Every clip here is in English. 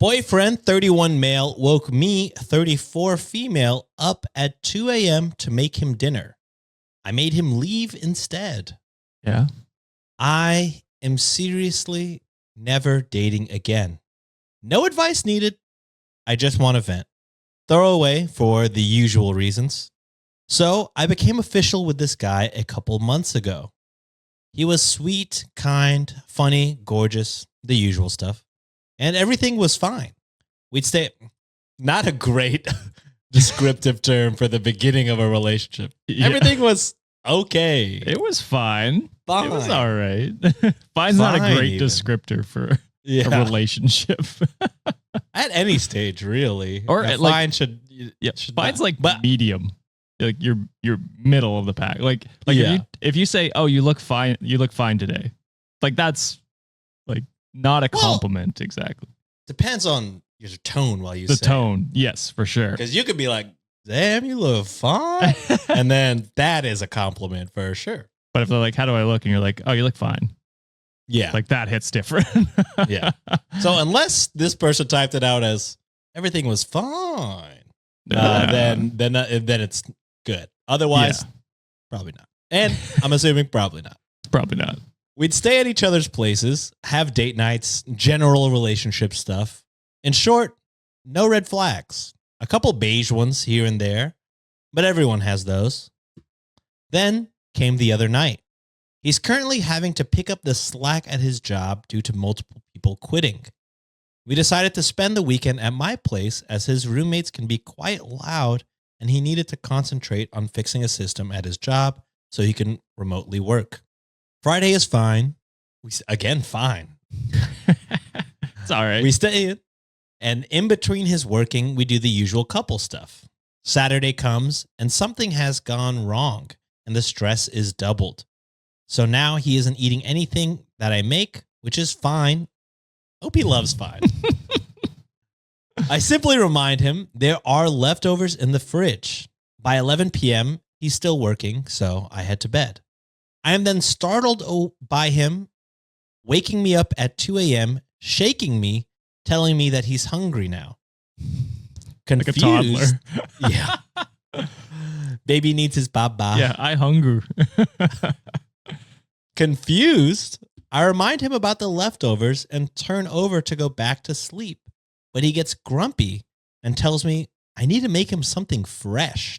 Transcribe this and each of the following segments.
Boyfriend, 31 male, woke me, 34 female, up at 2 a.m. to make him dinner. I made him leave instead. Yeah. I am seriously never dating again. No advice needed. I just want to vent. Throw away for the usual reasons. So I became official with this guy a couple months ago. He was sweet, kind, funny, gorgeous, the usual stuff. And everything was fine. We'd stay, not a great descriptive term for the beginning of a relationship. Yeah. Everything was okay. It was fine. Fine. It was all right. Fine's not a great descriptor for a relationship. At any stage, really. Or like, fine should fine's not. Like medium. Like you're middle of the pack. Like if you say, "Oh, you look fine today," like that's like not a compliment exactly. Depends on your tone while you say the tone. Yes, for sure. Because you could be like, "Damn, you look fine," and then that is a compliment for sure. But if they're like, "How do I look?" and you're like, "Oh, you look fine," yeah, like that hits different. Yeah. So unless this person typed it out as everything was fine, then it's good. Otherwise, probably not. And I'm assuming probably not. Probably not. We'd stay at each other's places, have date nights, general relationship stuff. In short, no red flags. A couple beige ones here and there, but everyone has those. Then came the other night. He's currently having to pick up the slack at his job due to multiple people quitting. We decided to spend the weekend at my place as his roommates can be quite loud and he needed to concentrate on fixing a system at his job so he can remotely work. Friday is fine. Fine. It's all right. We stay in, and in between his working, we do the usual couple stuff. Saturday comes, and something has gone wrong, and the stress is doubled. So now he isn't eating anything that I make, which is fine. Hope he loves fine. I simply remind him there are leftovers in the fridge. By 11 p.m., he's still working, so I head to bed. I am then startled by him waking me up at 2 a.m., shaking me, telling me that he's hungry now. Confused. Like a toddler. Yeah. Baby needs his baba. Yeah, I hunger. Confused, I remind him about the leftovers and turn over to go back to sleep. But he gets grumpy and tells me I need to make him something fresh.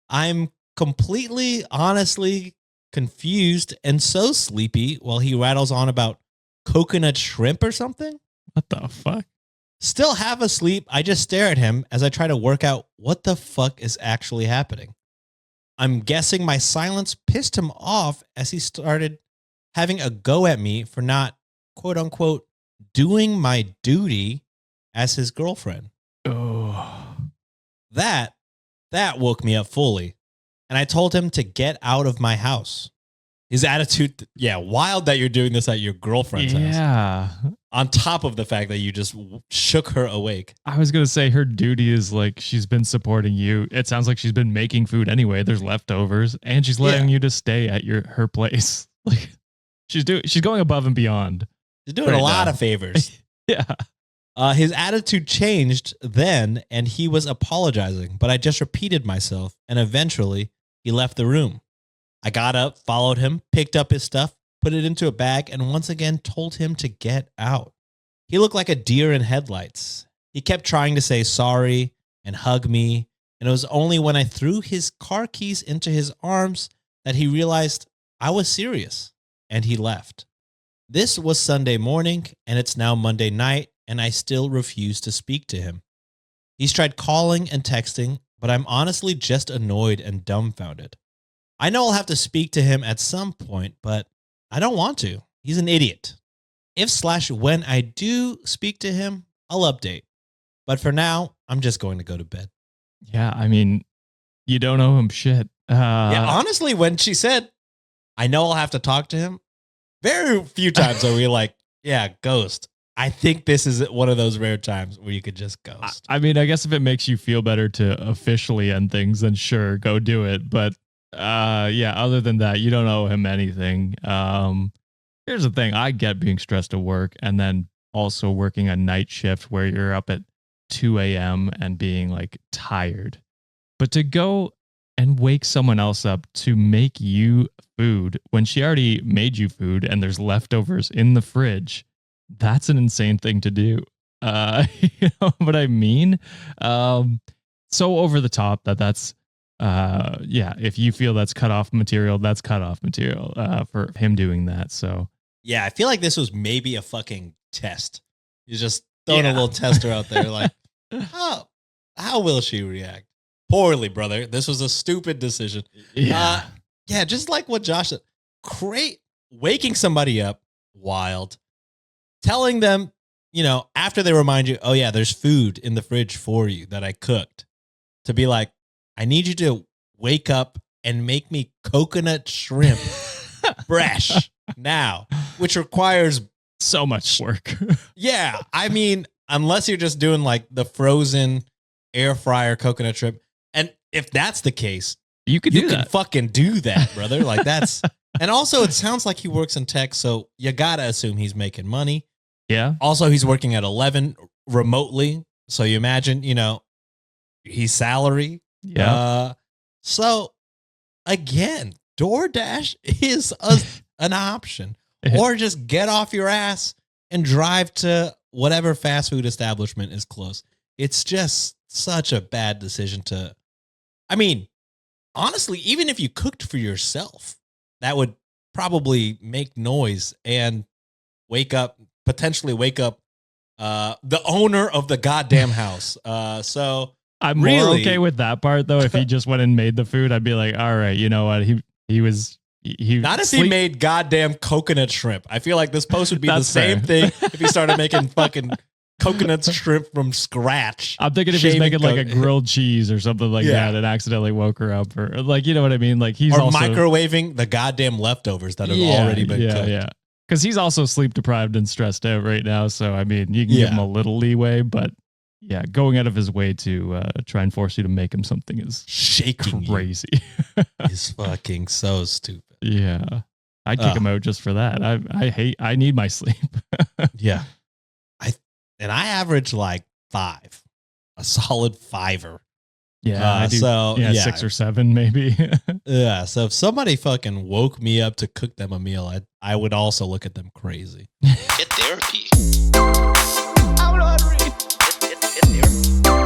I'm completely, honestly confused and so sleepy while he rattles on about coconut shrimp or something. What the fuck? Still half asleep, I just stare at him as I try to work out what the fuck is actually happening. I'm guessing my silence pissed him off as he started having a go at me for not, quote unquote, doing my duty as his girlfriend. Oh. That woke me up fully. And I told him to get out of my house. His attitude, wild that you're doing this at your girlfriend's house. Yeah. On top of the fact that you just shook her awake. I was going to say her duty is like she's been supporting you. It sounds like she's been making food anyway. There's leftovers and she's letting you to stay at her place. Like she's going above and beyond. She's doing a lot of favors. Yeah. His attitude changed then and he was apologizing, but I just repeated myself and eventually he left the room. I got up, followed him, picked up his stuff, put it into a bag, and once again told him to get out. He looked like a deer in headlights. He kept trying to say sorry and hug me, and it was only when I threw his car keys into his arms that he realized I was serious, and he left. This was Sunday morning, and it's now Monday night, and I still refuse to speak to him. He's tried calling and texting, but I'm honestly just annoyed and dumbfounded. I know I'll have to speak to him at some point, but I don't want to. He's an idiot. When I do speak to him, I'll update. But for now, I'm just going to go to bed. Yeah, I mean, you don't owe him shit. Honestly, when she said, I know I'll have to talk to him, very few times are we like, ghost. I think this is one of those rare times where you could just ghost. I mean, I guess if it makes you feel better to officially end things, then sure, go do it. But other than that, you don't owe him anything. Here's the thing. I get being stressed at work and then also working a night shift where you're up at 2 a.m. and being like tired. But to go and wake someone else up to make you food when she already made you food and there's leftovers in the fridge, that's an insane thing to do. You know what I mean? So over the top that's if you feel that's cut off material, that's cut off material for him doing that. So yeah, I feel like this was maybe a fucking test. You're just throwing a little tester out there, like, how will she react? Poorly, brother. This was a stupid decision. Yeah. Just like what Josh said. Waking somebody up, wild. Telling them, after they remind you, oh yeah, there's food in the fridge for you that I cooked. To be like, I need you to wake up and make me coconut shrimp fresh now, which requires so much work. Yeah. I mean, unless you're just doing like the frozen air fryer coconut shrimp. And if that's the case, you can fucking do that, brother. Like that's, and also it sounds like he works in tech. So you got to assume he's making money. Yeah. Also, he's working at 11 remotely. So you imagine, he's salary. Yeah. So again, DoorDash is an option, or just get off your ass and drive to whatever fast food establishment is close. It's just such a bad decision I mean, honestly, even if you cooked for yourself, that would probably make noise and potentially wake up the owner of the goddamn house. So I'm more okay with that part though. If he just went and made the food, I'd be like, all right, you know what? He not if he made goddamn coconut shrimp. I feel like this post would be the same thing if he started making fucking coconut shrimp from scratch. I'm thinking if he's making like a grilled cheese or something like that and accidentally woke her up, or like, you know what I mean? Like he's also microwaving the goddamn leftovers that have already been cooked. Yeah. Because he's also sleep deprived and stressed out right now. So, I mean, you can give him a little leeway, but yeah, going out of his way to try and force you to make him something is shaking crazy. It's fucking so stupid. Yeah. I'd kick him out just for that. I need my sleep. Yeah. I average like 5, a solid 5. Yeah. I do, so 6 or 7 maybe. Yeah. So if somebody fucking woke me up to cook them a meal, I would also look at them crazy. Get therapy. I'm not ready. Get therapy.